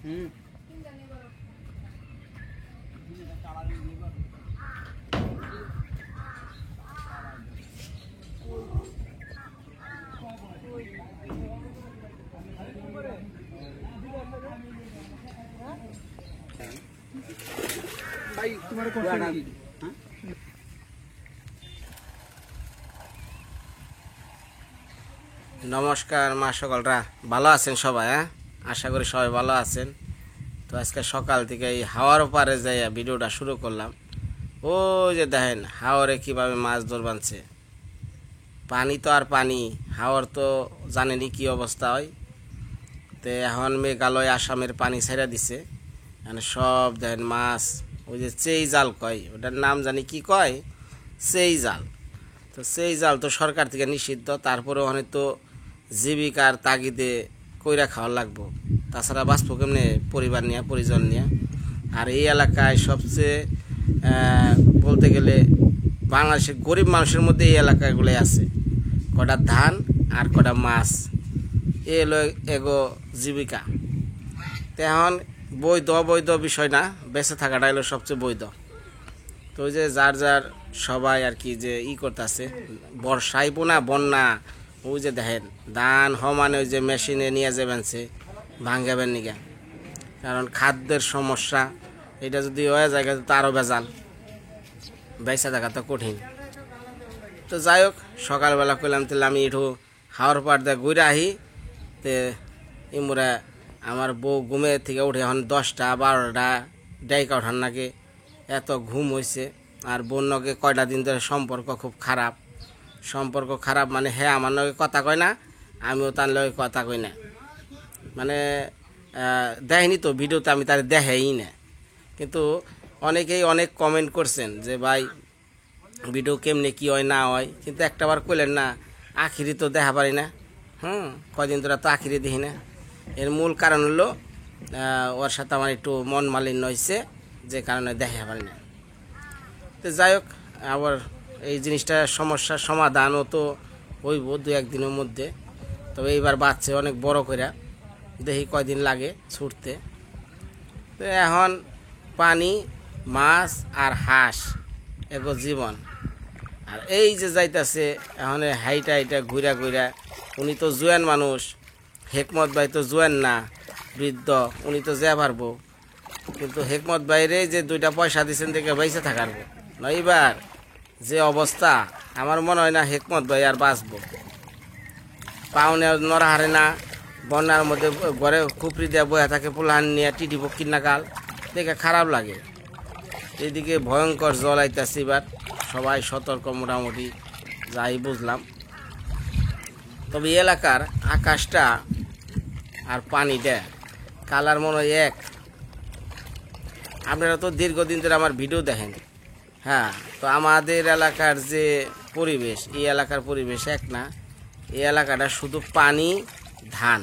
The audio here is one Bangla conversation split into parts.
নমস্কার মা সকলরা, ভালো আছেন সবাই? আশা করি সবাই ভালো আছেন। তো আজকে সকাল থেকে এই হাওয়ার পারে যাইয়া ভিডিওটা শুরু করলাম। ও যে দেখেন হাওরে কিভাবে মাছ ধর বানছে। পানি তো আর পানি, হাওর তো জানেনি কি অবস্থা হয়। তো এখন মেঘালয় আসামের পানি ছেড়ে দিছে, মানে সব দেখেন মাছ। ওই যে চেই জাল কয়, ওটার নাম জানি কি কয়, চেই জাল। তো সেই জাল তো সরকার থেকে নিষিদ্ধ, তারপরে ওখানে তো জীবিকার তাগিদে কইরা খাওয়া লাগবো, তাছাড়া বাঁচবো কেমনে পরিবার নিয়ে, পরিজন নিয়ে। আর এই এলাকায় সবচেয়ে বলতে গেলে বাংলাদেশের গরিব মানুষের মধ্যে এই এলাকাগুলোই আছে। কটা ধান আর কটা মাছ, এ হলো এগো জীবিকা। তো এখন বৈধ অবৈধ বিষয় না, বেঁচে থাকাটা হলো সবচেয়ে বৈধ। তো ওই যে যার যার সবাই আর কি যে করতেছে, বর্ষাইব না বন্যা, ওই যে দেখেন ধান সমানে ওই যে মেশিনে নিয়ে যাবেনছে ভাঙ্গাবেন নিগা, কারণ খাদ্যের সমস্যা। এটা যদি হয়ে যায় তো আরও ভেজাল, বেচা থাকা তো কঠিন। তো যাই হোক, সকালবেলা কইলাম তাহলে আমি একটু হাওয়ার পাড় দিয়ে ঘুরে আহি। তে ইমরা আমার বউ ঘুমে থেকে উঠে এখন 10টা 12টা ডাইকা ওঠার নাকি এত ঘুম হয়েছে। আর বোন নগে কয়টা দিন ধরে সম্পর্ক খুব খারাপ। সম্পর্ক খারাপ মানে হ্যাঁ আমার লগে কথা কয় না, আমিও তার লগে কথা কই না। মানে দেখেনি তো ভিডিওতে, আমি তার দেখাই না। কিন্তু অনেকেই অনেক কমেন্ট করছেন যে ভাই ভিডিও কেমনে কি হয় না হয়, কিন্তু একটাবার কইলেন না আখিরি তো দেখা পারি না। কদিন ধরে তো আখিরি দেখি না। এর মূল কারণ হলো ওর সাথে আমার একটু মন মালিন্য হয়েছে, যে কারণে দেখা পারি না। তো যাই হোক, আবার এই জিনিসটা সমস্যার সমাধানও তো হইব 2-1 দিনের মধ্যে। তবে এইবার বাচ্চা অনেক বড় করে, দেখি কয়দিন লাগে ছুটতে। তো এখন পানি, মাছ আর হাঁস এগো জীবন। আর এই যে যাইতেছে এখন হাইটা হাইটা ঘুরা ঘুরা, উনি তো জোয়ান মানুষ, হেকমত ভাই তো জোয়ান না, বৃদ্ধ, উনি তো যা পারবো। কিন্তু হেকমত ভাইরে যে 2টা পয়সা দিচ্ছেন দেখে বেঁচে থাকার না। এইবার যে অবস্থা, আমার মনে হয় না হেকমত ভাই আর বাঁচবো। পাওনে নড়া হারে না, বন্যার মধ্যে ঘরে খুপড়ি দেওয়া বয়া থাকে, পোলাহান নিয়ে টিটি পক্ষির নাকাল, দেখে খারাপ লাগে। এদিকে ভয়ঙ্কর জল আইতেছে, এবার সবাই সতর্ক মোটামুটি যাই বুঝলাম। তবে এলাকার আকাশটা আর পানিটা কালার মনে হয় এক। আপনারা তো দীর্ঘদিন ধরে আমার ভিডিও দেখেন। হ্যাঁ, তো আমাদের এলাকার যে পরিবেশ, এই এলাকার পরিবেশ এক না। এই এলাকাটা শুধু পানি, ধান।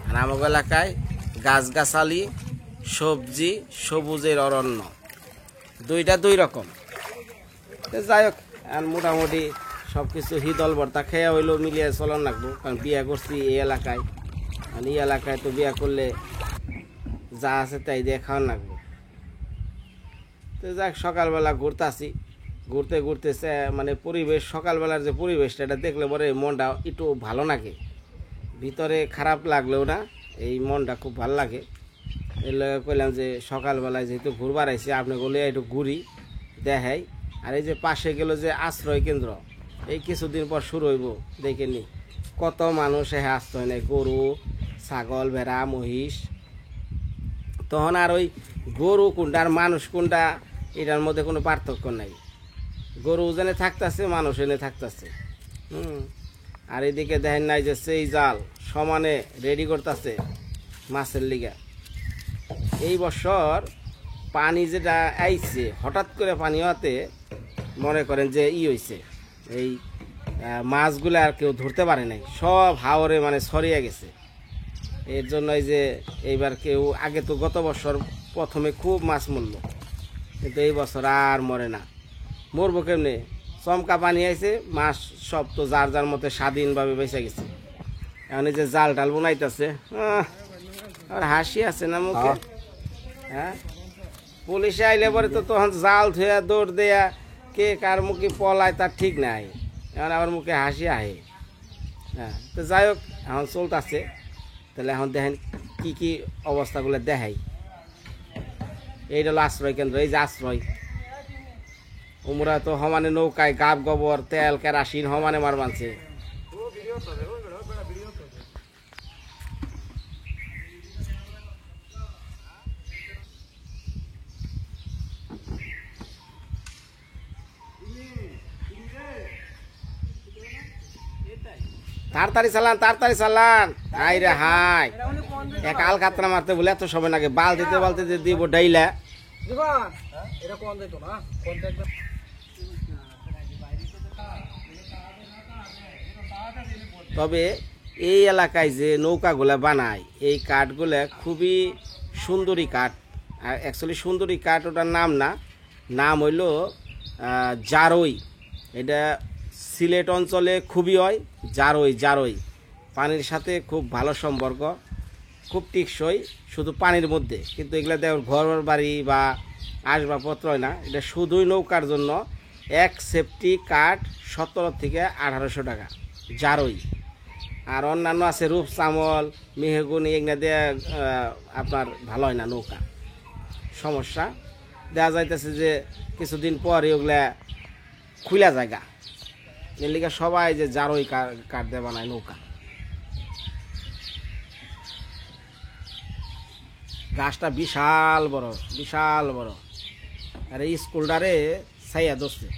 আর আমাদের এলাকায় গাছগাছালি, সবজি, সবুজের অরণ্য, 2টা 2 রকম। যাই হোক, আর মোটামুটি সব কিছু হিদল ভর্তা খেয়ে হইলেও মিলিয়ে চলন লাগবো, কারণ বিয়া করছি এই এলাকায়। আর এই এলাকায় তো বিয়া করলে যা আছে তাই দিয়ে খাওয়ান লাগবে। তো যাক, সকালবেলা ঘুরতেছি, ঘুরতে ঘুরতে মানে পরিবেশ, সকালবেলার যে পরিবেশটা এটা দেখলে পরে মনটা একটু ভালো লাগে। ভিতরে খারাপ লাগলেও না, এই মনটা খুব ভালো লাগে। এর লগে কইলাম যে সকালবেলায় যেহেতু ঘুরবার আইসি, আপনি বলে একটু ঘুরি দেখাই। আর এই যে পাশে গেল যে আশ্রয় কেন্দ্র, এই কিছুদিন পর শুরু হইব, দেখে নি কত মানুষ আশ্রয় নেয়, গরু, ছাগল, ভেড়া, মহিষ। তখন আর ওই গরু কোনটা আর মানুষ কোনটা, এটার মধ্যে কোনো পার্থক্য নাই। গরু যেনে থাকতেছে, মানুষ এনে থাকতেছে। আর এদিকে দেখেন নাই যে সেই জাল সমানে রেডি করতেছে মাছের লিগা। এই বছর পানি যেটা আইছে, হঠাৎ করে পানি হতে মনে করেন যে হয়েছে, এই মাছগুলো আর কেউ ধরতে পারে নাই, সব হাওরে মানে ছড়িয়ে গেছে। এর জন্যই যে এইবার কেউ, আগে তো গত বছর প্রথমে খুব মাছ মরল, কিন্তু এই বছর আর মরে না। মরবো কেমনে, চমকা পানি আইছে, মাছ সব তো যার যার মতে স্বাধীনভাবে বেঁচে গেছে। এখন এই যে জাল টাল বোনাইতেছে, আর হাসি আছে না মুখে? হ্যাঁ, পুলিশে আইলে পরে তো তখন জাল ধুয়া দৌড় দেয়া কে কার মুখে পলায় তার ঠিক নাই, এখন আমার মুখে হাসি আহে। হ্যাঁ, তো যাই হোক, এখন চলতেছে। তাহলে এখন দেখেন কি কি অবস্থাগুলো দেখাই। এইটা হলো আশ্রয় কেন্দ্র, এই যে আশ্রয়। উমরা তো সমানে নৌকায় গাব গোবর তেল কেরাসিন সমানে মার মানছে। তাড়াতাড়ি চালান, তাড়াতাড়ি চালান। হাই রে হাই, এক আল কাতরা মারতে বলে এত সময় লাগে। বালতিতে বালতিতে দিব ডাইলা। তবে এই এলাকায় যে নৌকাগুলা বানায়, এই কাঠগুলা খুবই সুন্দরী কাঠ। আর অ্যাকচুয়ালি সুন্দরী কাঠ ওটার নাম না, নাম হইল জারই। এটা সিলেট অঞ্চলে খুবই হয়। জারই, জারই পানির সাথে খুব ভালো সম্পর্ক, খুব টিকসই, শুধু পানির মধ্যে। কিন্তু এগুলো দেখ ঘর বাড়ি বা আসবাবপত্র হয় না, এটা শুধুই নৌকার জন্য। এক সেফটি কাঠ 17 থেকে 1800 টাকা জারই। আর অন্যান্য আছে রূপ চামল মেহগুনি, এগুলো দিয়ে আপনার ভালো হয় না নৌকা, সমস্যা। দেখা যাইতেছে যে কিছুদিন পর ওগুলা খুলা জায়গা, এর লিগে সবাই যে জারই কাঠ দিয়ে বানায় নৌকা। গাছটা বিশাল বড়, বিশাল বড়। আর এই স্কুলটারে ছাইয়া ধরছে।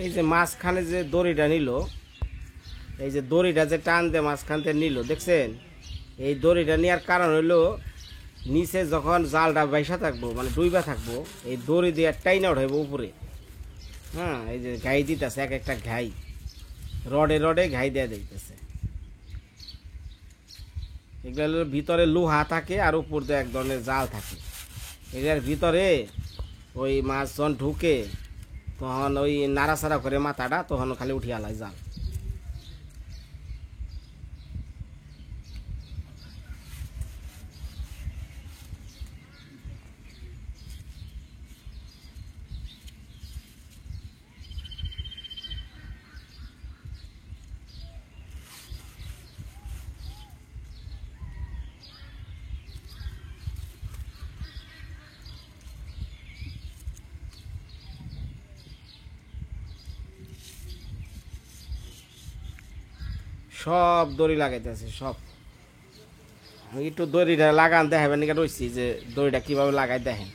এই যে মাঝখানে যে দড়িটা নিল, এই যে দড়িটা যে টান দিয়ে মাঝখান থেকে নিল, দেখছেন? এই দড়িটা নেওয়ার কারণ হইলো নিচে যখন জালটা বাইসা থাকবো, মানে ডুইবা থাকবো, এই দড়ি দিয়ে টাইনা উঠাইব উপরে। হ্যাঁ, এই যে ঘাই দিতেছে, এক একটা ঘাই রডে রডে ঘাই দেওয়া দিতেছে। এগুলোর ভিতরে লোহা থাকে আর উপর দিয়ে এক ধরনের জাল থাকে। এগুলোর ভিতরে ওই মাছ যখন ঢুকে তখন ওই নাড়াচাড়া করে মাথাটা, তখন খালি উঠিয়া লাই জাল। সব দড়ি লাগাইতেছে সব। একটু দড়িটা লাগান দেখাবেন নাকি রয়েছি, যে দড়িটা কিভাবে লাগাই দেখেন।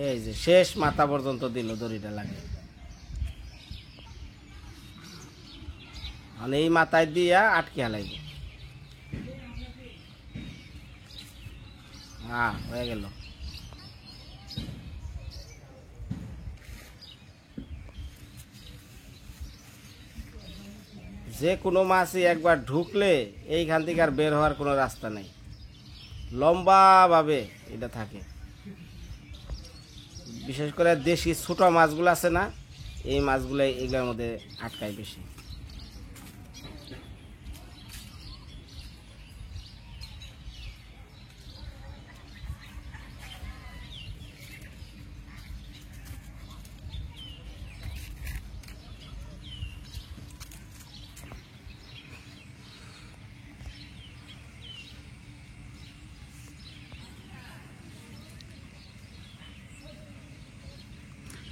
এই যে শেষ মাথা পর্যন্ত দিল দড়িটা লাগে। মানে এই মাথায় দিয়া আটকে হালাইব। হ্যাঁ, হয়ে গেল। যে কোনো মাছই একবার ঢুকলে এইখান থেকে আর বের হওয়ার কোনো রাস্তা নেই, লম্বাভাবে এটা থাকে। বিশেষ করে দেশি ছোট মাছগুলো আছে না, এই মাছগুলো এগুলোর মধ্যে আটকায় বেশি।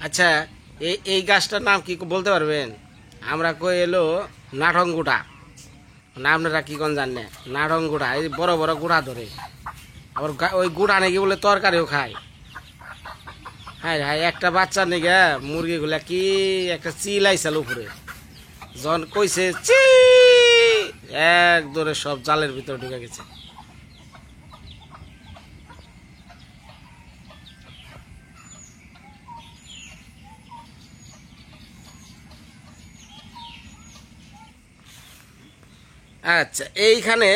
আচ্ছা, এই গাছটার নাম কি বলতে পারবেন? আমরা কই এলো নাটঙ্গুটা, না আপনারা কি কোন জানেন? নাটঙ্গুটা, এই বড় বড় গুড়া ধরে, আবার ওই গুড়া নাকি বলে তরকারিও খায়। হ্যাঁ হ্যাঁ, একটা বাচ্চা নাকি মুরগিগুলা কি একটা চিলাইছিল উপরে, জন কইছে চি, এক দৌড়ে সব জালের ভিতরে ঢুকে গেছে। আচ্ছা, এইখানে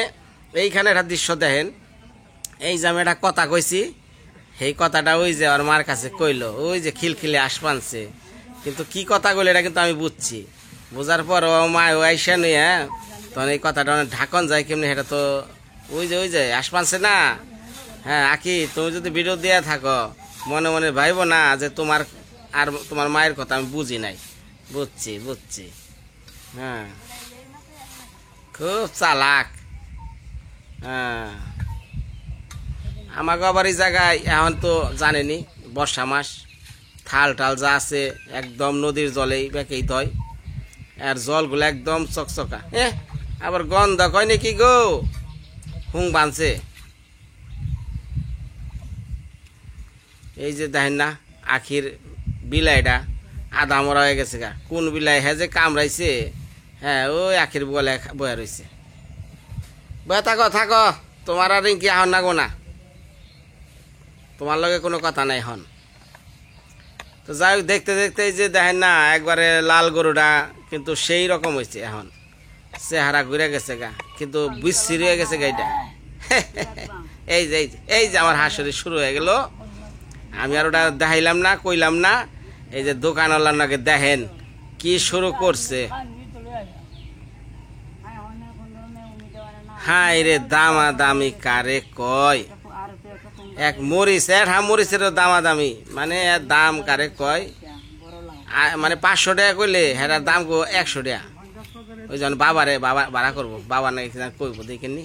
এইখানে একটা দৃশ্য দেখেন। এই যে আমি একটা কথা কইছি, সেই কথাটা ওই যে আমার মার কাছে কইলো, ওই যে খিলখিলে আসমানছে, কিন্তু কি কথা কইলো এটা কিন্তু আমি বুঝছি। বোঝার পর ও মা ও আইসা নই, হ্যাঁ, তখন এই কথাটা অনেক ঢাকন যায় কেমনি, সেটা তো ওই যে আসমানছে না। হ্যাঁ আকি, তুমি যদি ভিডিও দিয়ে থাকো মনে মনে ভাইব না যে তোমার আর তোমার মায়ের কথা আমি বুঝি নাই। বুঝছি বুঝছি, হ্যাঁ, খুব চালাক। হ্যাঁ, আমাকে আবার এই জায়গায় এখন তো জানেনি বর্ষা মাস, থাল টাল যা আছে একদম নদীর জলেই বেঁকেই হয়, আর জলগুলো একদম চকচকা। আবার গন্ধ কয় নাকি গো, হুং বানছে। এই যে দেখেন না আখির বিলাইটা আধা মরা হয়ে গেছে গা, কোন বিলাই হ্যাঁ যে কামড়াইছে। হ্যাঁ, ওই আখির বলে বয়া রয়েছে। বয়া থাকো থাকো, তোমার আর কি আহন না গো না, তোমার লগে কোনো কথা নাই হন। তো যাই হোক, দেখতে দেখতে এই যে দেখেন না একবারে লাল গরুটা কিন্তু সেই রকম হয়েছে, এখন চেহারা ঘুরে গেছে গা, কিন্তু বিশ্রী হয়ে গেছে গাইটা। এই যে আমার হাসুরি শুরু হয়ে গেল। আমি আর ওটা দেখাইলাম না, কইলাম না। এই যে দোকানওয়ালার নাকি দেখেন কি শুরু করছে। হাই রে, দামাদামি কারে কয়, এক মরিচ মরিচের দামাদামি, মানে দাম কারে কয়, মানে 500 টাকা কইলে হ্যাঁ দাম গো 100 টাকা। ওই জন্য বাবারে বাবা ভাড়া করবো, বাবা নাকি কইব দেখেননি।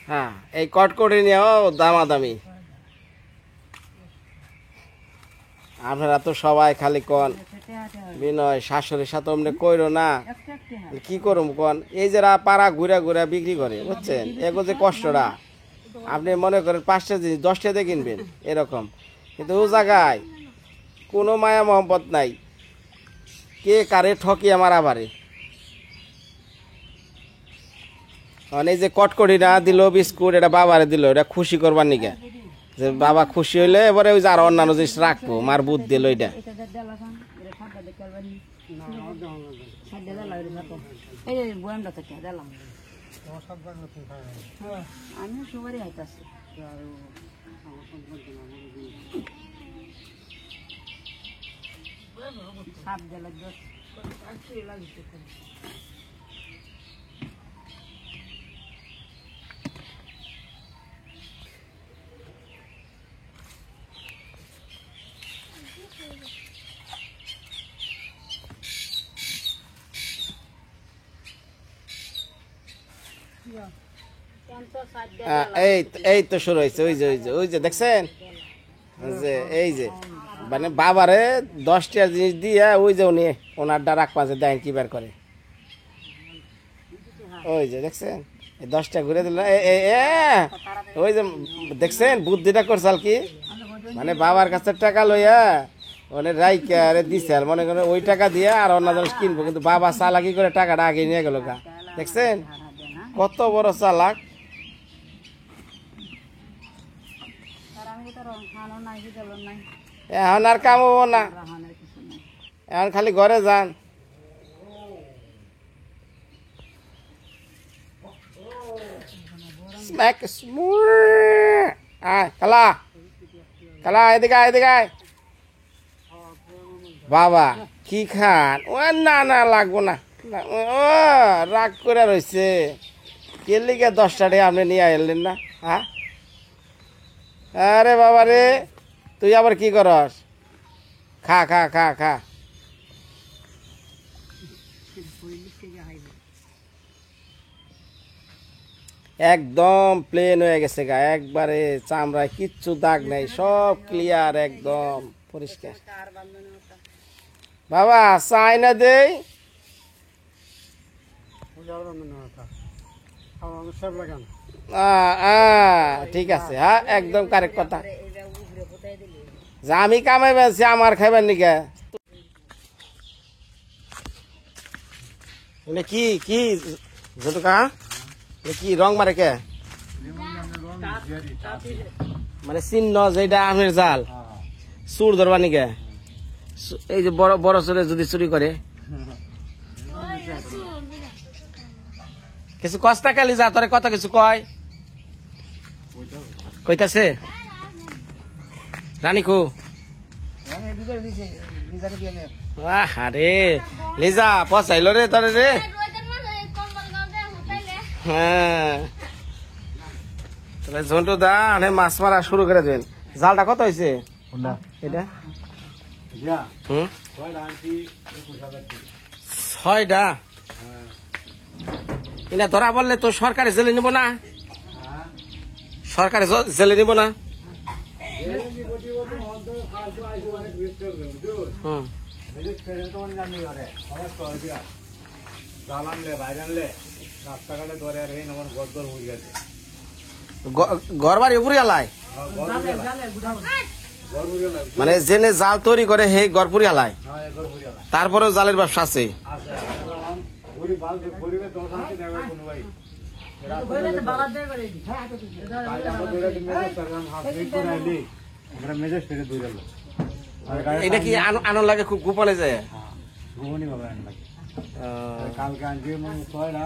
হ্যাঁ, এই কটকটি নিয়েও দামাদামি। আপনারা তো সবাই খালি কন বিনয় শাশুড়ির সাথে অমনি কইরো না, কি করুম কন। এই যে পাড়া ঘুরে ঘুরে বিক্রি করে, বুঝছেন, এগো যে কষ্টটা। আপনি মনে করেন 5টা জিনিস 10টাতে কিনবেন এরকম, কিন্তু ও জায়গায় কোনো মায়া মহব্বত নাই, কে কারে ঠকিয়ে মারা পারে। এই যে কটকটি না দিল বিস্কুট, এটা বাবারে দিল, এটা খুশি করবার নিকে, যে বাবা খুশি হইলে এবারে ওই যে আর অন্যান্য জিনিস রাখবো, মার বুধ দিল ওইটা। আমি সবারই হাইতাছি সাপ দিলে এই তো শুরু হয়েছে। ওই যে দেখছেন, যে এই যে মানে বাবারে 10টা জিনিস দিয়ে ওই যে উনি ওনার ডাক পাশে দেন কি বের করে, ওই যে দেখছেন। 10টা ঘুরে দিল ওই যে দেখছেন বুদ্ধিটা করছাল কি মানে বাবার কাছে টাকা লইয়া মানে রাইকা আরে দিছে আর মনে করেন ওই টাকা দিয়ে আর অন্য জিনিস কিনবো কিন্তু বাবা চালাকি করে টাকাটা আগে নিয়ে গেল গা দেখছেন কত বড় চালাক এখন আর কাম হবো না এখন খালি ঘরে যান কালা কালা এদিকে এদিকে বাবা কি খান ও না না লাগবো না ও রাগ করে রয়েছে কে লিগে 10টা টাকা আপনি নিয়ে এলেন না হ্যাঁ আরে বাবা রে তুই আবার কি করস খা খা খা খা একদম প্লেন হয়ে গেছে গা একবারে চামড়ায় কিচ্ছু দাগ নেই সব ক্লিয়ার একদম পরিষ্কার বাবা চাই না দেই ঠিক আছে হ্যাঁ একদম কারেক্ট কথা যা আমি কামাই পেয়েছি আমার খাইবার নিকে কি কি যত কা কি রং মারে কে মানে চিহ্ন যেটা আমের জাল চুর ধরবা নিকে এই যে বড় বড় চোরে যদি চুরি করে কিছু কষ্টা কালি যা তোরে কত কিছু কয় কইতাছে রানী কো আরে লিজা পচাইলো রে তোরে রে হ্যাঁ ঝন্টু দা মাছ মারা শুরু করে দেবেন জালটা কত হয়েছে এটা 6টা এটা ধরা বললে তো সরকারে জেলে নিব না সরকারে জেলে নিব না ঘর বাড়ি উপরে আলাই মানে জেনে জাল তৈরি করে হে গড়পুরি আলাই তারপরেও জালের ব্যবসা আছে এটা কি আনন্দ লাগে খুব গোপনে যায় কালকে আনছি 6টা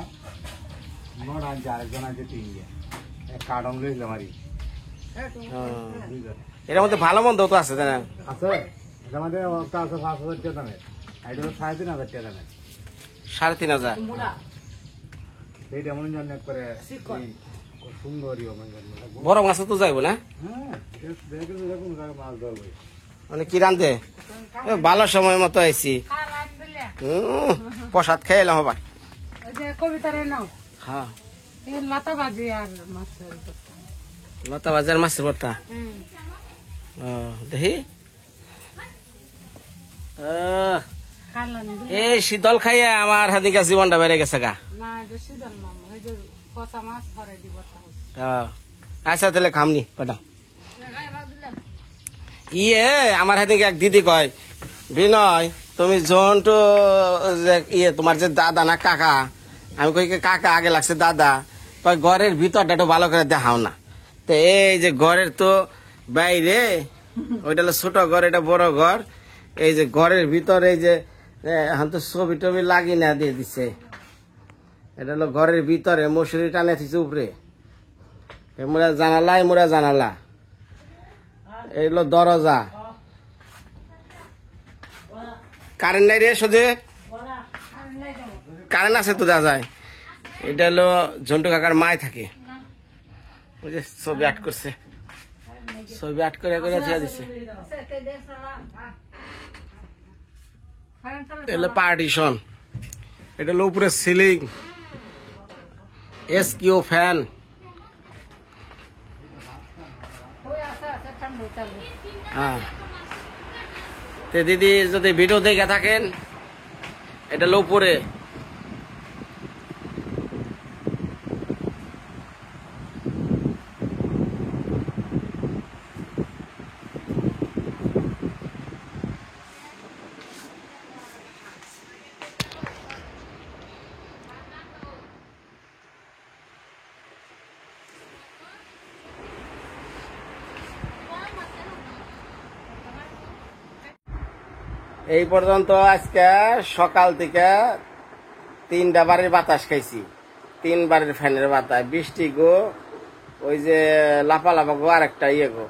9টা আনছি আরেকজন আনছে 3 কার্টন লইলাম আর এর মধ্যে ভালো মন্দ তো আছে তাই না আছে এটার মধ্যে একটা আছে 5,000 টাকা দামের এটা 3,500 টাকা দামের 3,500 এইটা মন জানে করে সুন্দরই বড় মাছ তো যাইব না হ্যাঁ দেখে দেখুন মাছ ধরবে মানে কি রান্ধে ভালো সময় মতো আইছি প্রসাদ খেয়ে এলাম আবার হ্যাঁ লতা ভাজি আর মাছের লতা বাজার মাছের ভর্তা দেখি এই শীতল খাইয়া আমার হাদিকা জীবনটা বেড়ে গেছে গা আচ্ছা তাহলে খামনি কটা ইয়ে আমার হাদিকে এক দিদি কয় বিনয় তুমি জন্টু ইয়ে তোমার যে দাদা না কাকা আমি কই কাকা আগে লাগছে দাদা কয় ঘরের ভিতরটা একটু ভালো করে দেখাও না তো এই যে ঘরের তো বাইরে ওইটা হলো ছোট ঘর এটা বড় ঘর এই যে ঘরের ভিতরে এই যে এখন তো ছবি টবি লাগি না দিয়ে দিচ্ছে এটা হলো ঘরের ভিতরে মশুরি টানে দিচ্ছে উপরে মোরা জানালা মোরা জানালা এই হলো দরজা কারেন্ট নাই রে সোজে কারেন্ট আছে তো দেখা যায় এটা হলো ঝন্টু কাকার মায় থাকে ওই যে ছবি আট করছে ছবি আট করে করে দিয়ে দিচ্ছে এটা পার্টিশন এটা হলো উপরে সিলিং এসকিউ ফ্যান হ্যাঁ দিদি যদি ভিডিও দেখে থাকেন এটা হলো উপরে এই পর্যন্ত আজকে সকাল থেকে 3টা বারের বাতাস খাইছি, 3 বারের ফ্যানের বাতাস, বৃষ্টি গো, ওই যে লাফা গো, আর একটা ইয়ে গো।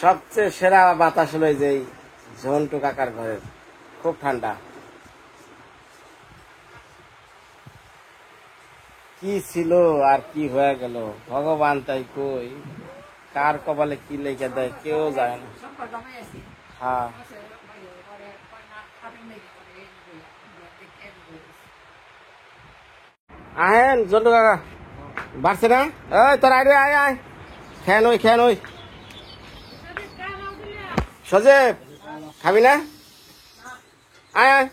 সবচেয়ে সেরা বাতাস হলো যে ঝন্টু কাকার ঘরের, খুব ঠান্ডা। কি ছিল আর কি হয়ে গেল ভগবান তাই কই, কার কপালে কি লেগে দেয় কেউ যায় না। হ্যাঁ আহেন জন্টু কাকা, বাড়ছে না? এই তোর আয় রে, আয় আয়, খেন ওই সজেব, খাবি না? আয় আয়।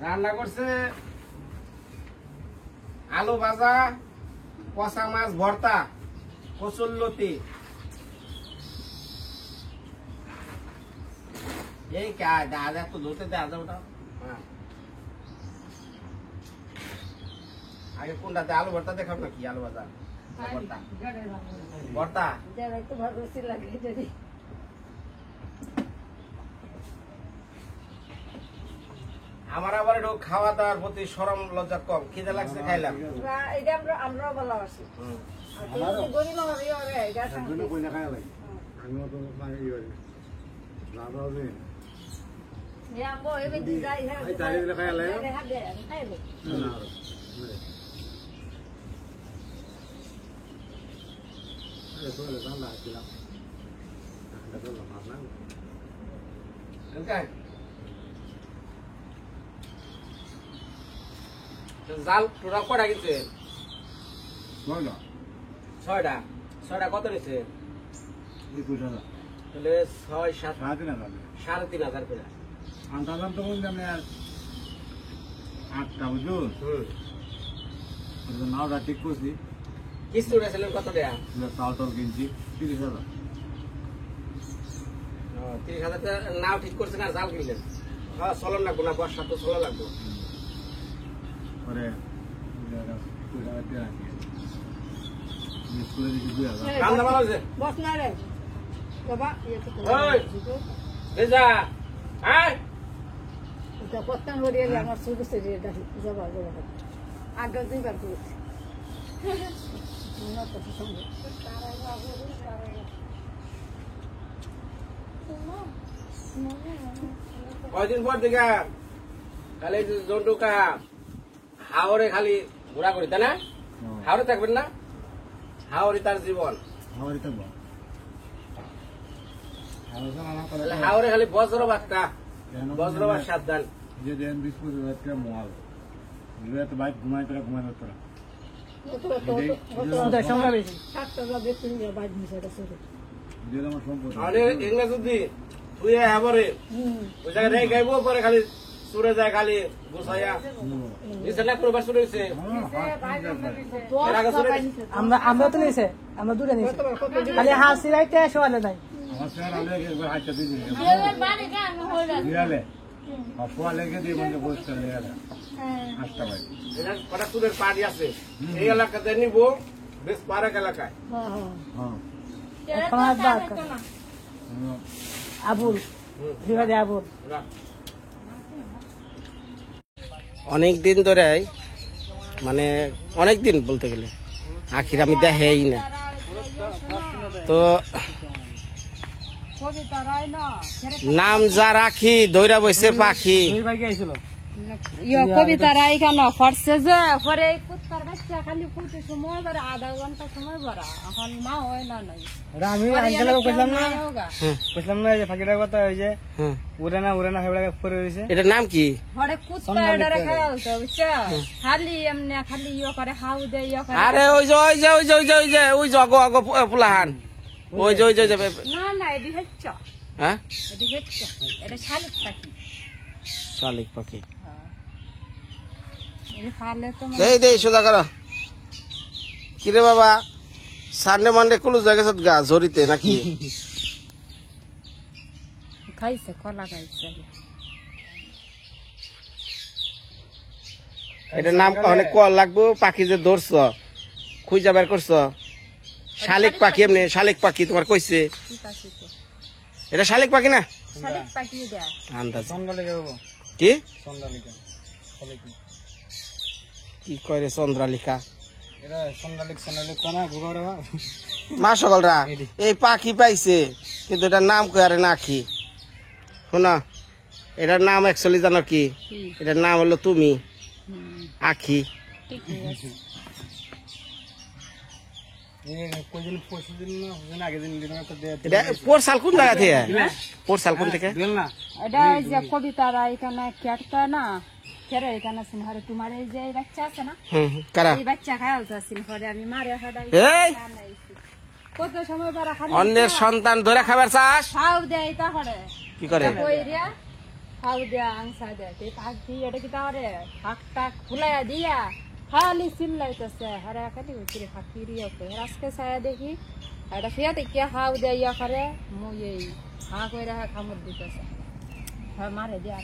রান্না করছে আলু ভাজা, কষা মাছ ভর্তা, কচুরলতি। এই দাদা তো ধরতে দে, আদা ওটা। হ্যাঁ আগে কোনটাতে আলু ভর্তা দেখাব নাকি? আলু ভাজা ভর্তা, ভর্তা আমার আবার একটু খাওয়া দাওয়ার প্রতি শরম লজ্জা কম, খিদে লাগছে খাইলাম। আমরাও ভালোবাসি। আমারও দুটো কই না খাই ভাই, আমিও তো মানে ইয়ে লাভ হবে ভাই, তাড়ি দিলে খাই লাগে না। আরে তো জানলা দিলাম, এটা তো মাছ না। Okay. জাল টোটাল কটা গেছে? বলো 6টা কত নিছে? 21,000 তাহলে 6 7 3,500 3,500 করে। আন্দাজ তো বললাম না 8টা বুঝুন, নাওটা ঠিক করছি, কিস্তি উঠেছিলেন কত টাকা? চাল টাল কিনছি 30,000। 30,000 নাও ঠিক করছেন আর জাল কিনলেন। হ্যাঁ চলন লাগবো না, বর্ষা তো চলা লাগবো। পরে স্কুলে দিচ্ছি 2,000। রান্না ভালো হয়েছে? বস না রে বাবা, ওই রেজা আয়, পত্তান হরিয়ে আমার শুরু সেরিয়ে দেখি যাবা আগে দুইবার করেছি। কয়দিন পর থেকে খালি জন্টু কাকা হাওরে খালি ঘোরা করি, তাই না? হাওরে থাকবেন না? হাওরে তার জীবন। তাহলে হাওরে খালি বজ্রবাদটা, বজ্রবাদ সাবধান। যে দেন বিস্কুট একটা মল দুয়ে তো বাইক ঘুমাই তোরা ঘুমাই না তোরা দিয়ে আমার সম্পদ আরে এগুলা যদি তুই হাবরে ওই জায়গায় রেখে গাইবো, পরে খালি সুরে যায় খালি গুছাইয়া নিচে না করবার শুরু হয়েছে। আমরা তো নিয়েছে, আমরা দুটো নিয়েছি, খালি হাসি রাইতে শোয়ালে নাই। আমার স্যার আলে একবার হাইটা দিয়ে দিলে অফওয়া লেগে দিয়ে বন্ধ বসতে লেগে আসতে ভাই এটা কটা সুরের পাড়ি আছে এই এলাকাতে নিব, বেশ পারেক এলাকায়। হ্যাঁ এখন আর দরকার আবুল বিভাগে আবুল অনেক দিন ধরে, মানে অনেক দিন বলতে গেলে আখির আমি দেখেই না, তো নাম যা রাখি দৈরা বসে পাখি। কবিতা রাই কেন ফরছে যে পরে কুত্তার বাচ্চা খালি ফুটে সময় ধরে আধা ঘন্টা সময় ভরা, এখন মা হয় না নাই। আমি আঙ্কেলকে কইলাম না যে ফাঁকিটার কথা, ওই যে উড়ে না হেবড়াকে পরে রয়েছে। এটার নাম কি? পরে কুত্তা এটারে খেয়ালতো বুঝছো, খালি এমনি খালি ইয়ে করে হাউ দে ইয়ে করে। আরে ওই যে অগ পুলাহান, ওই যে না না এটি হচ্ছে, হ্যাঁ এটি হচ্ছে, এটা শালিক পাখি। শালিক পাখি এটি খালে তো দেই সোজা করো। কিরে বাবা সানডে মানডে কুলু জায়গা গা জড়িতে নাকি খাইছে কলা খাইছে এটার নাম অনেক কল লাগবো পাখি যে ধরছ খুঁজা বের করছ শালিক পাখি এমনি শালিক পাখি তোমার কইছে ঠিক আছে তো এটা শালিক পাখি না শালিক পাখি দেয়া আন্দাজ চন্দ্রালিকা বাবু কি চন্দ্রালিকা চন্দ্রালিকা কি কয় রে চন্দ্রালিকা এটা চন্দ্রালিকা না ঘুরে মা সকলরা এই পাখি পাইছে কিন্তু এটার নাম কই আরে নাকি শোনা এটার নাম অ্যাকচুয়ালি জানো কি এটার নাম হলো তুমি আখি ঠিক আছে কয়দিন পরশু দিন না ওদিন আগে দিন দিন একটা দেয়া এটা পোরসাল কোন জায়গা থেকে পোরসাল কোন থেকে দিল না এটা ওই যে কবিতারা এখানে ক্যাটটা না কেরে এখানে সিনহারে তোমার এই যে বাচ্চা আছে না কারা এই বাচ্চা খায় আলতা সিনহারে আমি মারে হাডাই এই কত সময় বারা খালি অন্যের সন্তান ধরে খাবার চাস খাও দেয় তাহলে কি করে কই রিয়া খাও দেয়া আংসা দেয় এই পাখি এটা কি তাহলে হাকটা খুলায়া দিয়া খালি চিল্লাইতেছে হারে খালি উচিরে ফাঁকি রিয়া কই আজকে ছায়া দেখি এটা ফিয়া থেকে খাও দেয় ইয়া করে মই এই হা কইরা কামড় দিতেছে হ্যাঁ মারে দেয়া